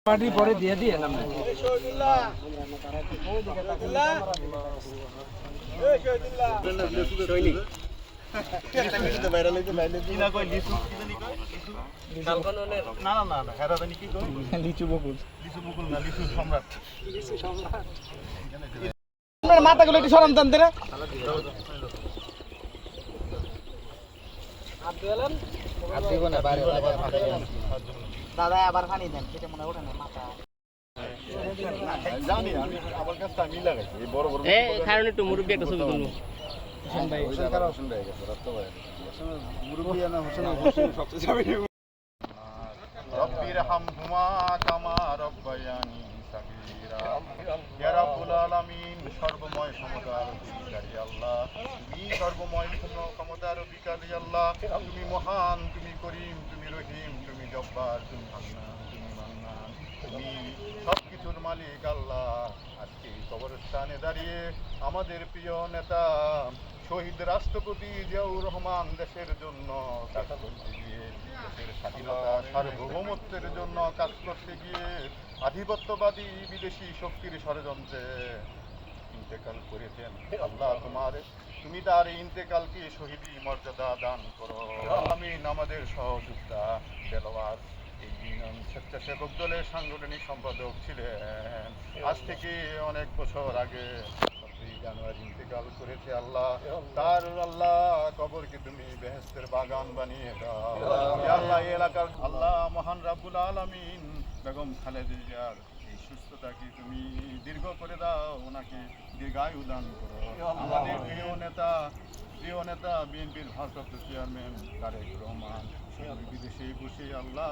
Party পরে দিয়ে দিয়ে নাম লিচু বকুল না লিচু সম্রাট মাথাগুলো একটু সরান টানতে রে দাদা আবার পানি দেন সেটা মনে ওঠে না মাথা জানি আমি আমার কাছে আমি লাগাইছি এই বড় বড় কারণ একটু মুরব্বি একটা ছবি তুলবো হোসেন ভাই হোসেন ভাই গেছে রাত ভাই মুরব্বি না হোসেন সবচেয়ে যাবে রব্বির হামহুমা কামা রব্বায়ানি সাগীরা ইয়া রাব্বুল আলামিন সর্বময় সমতার অধিকারী আল্লাহ তুমি সর্বময় ক্ষমতার অধিকারী আল্লাহ তুমি মহান তুমি করিম তুমি রহিম তুমি জব্বার তুমি হান্নান তুমি মান্নান তুমি সবকিছুর মালিক আল্লাহ আজকে কবরস্থানে দাঁড়িয়ে আমাদের প্রিয় নেতা শহীদ রাষ্ট্রপতি জিয়াউর রহমান দেশের জন্য কাজ করতে গিয়ে দেশের স্বাধীনতা সার্বভৌমত্বের জন্য কাজ করতে গিয়ে আধিপত্যবাদী বিদেশি শক্তির ষড়যন্ত্রে ইন্তেকাল করেছেন আল্লাহ তুমি তার ইন্তেকালকে শহীদি মর্যাদা দান করো আমিন। আমাদের সহযোদ্ধা দেলোয়ার স্বেচ্ছাসেবক দলের সাংগঠনিক সম্পাদক ছিলেন, আজ থেকে অনেক বছর আগে জানুয়ারি ইন্তেকাল করেছে আল্লাহ তার আল্লাহ কবরকে তুমি বেহেশতের বাগান বানিয়ে দাও আল্লাহ এলাকার আল্লাহ মহান রাব্বুল আলামিন বেগম খালেদা জিয়ার এই সুস্থতাকে তুমি দীর্ঘ করে দাও, ওনাকে দীর্ঘায়ু দান করো। আমাদের প্রিয় নেতা বিএনপির ভারপ্রাপ্ত চেয়ারম্যান তারেক রহমান বিদেশে বসে আল্লাহ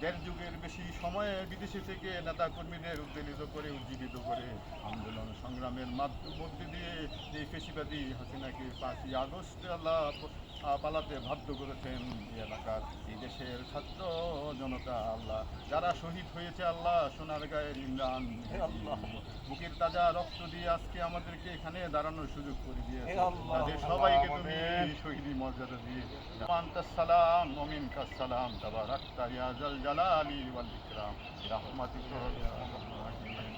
১.৫ যুগের বেশি সময়ে বিদেশে থেকে নেতা কর্মীদের উদ্বেলিত করে উজ্জীবিত করে আন্দোলন সংগ্রামের মধ্যে দিয়ে যে ফেসিবাদী হাসিনাকে ৫ই আগস্ট আল্লাহ পালাতে বাধ্য করেছেন এই এলাকার এই দেশের ছাত্র জনতা আল্লাহ যারা শহীদ হয়েছে আল্লাহ সোনার গায়ের ইমরান আল্লাহ বুকের তাজা রক্ত দিয়ে আজকে আমাদেরকে এখানে দাঁড়ানোর সুযোগ করে দিয়েছে, তাদের সবাইকে তুমি শহীদি মর্যাদা দিয়ে সালাম মমিন কাসালাম তাবারাকতা ইয়া জাল জালালি ওয়াল ইকরাম বিরহমাতিকা ইয়া আরহামার রাহিমিন।